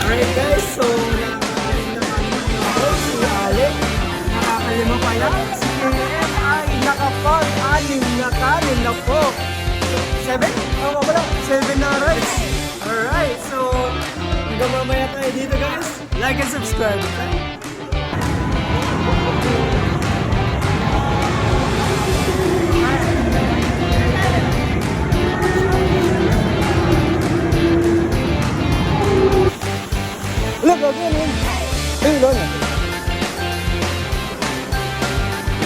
Alright guys, so si Alec, nakakalima pa lang. Si KM ay nakapag-anim na kanin na po. 7? Ano ba lang? 7 na rice. Alright, so hanggang mamaya tayo dito guys. Like and subscribe. Okay? Wala, gagawin yun. Ay, wala na.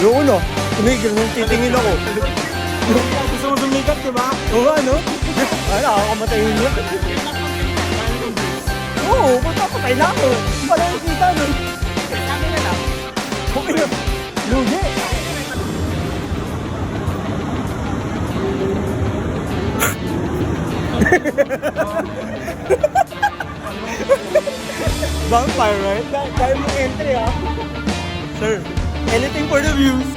Yung uno, tumigil nung titingin ako. Gusto mo sumikat, diba? Oo, ano? Ay, nakakamatay niya. Oo, patay na ako. Wala yung kita nun. Sabi na lang. Okay na. Lugi. Vampire, right? Dahil mo entry, ha? Sir, anything for the views.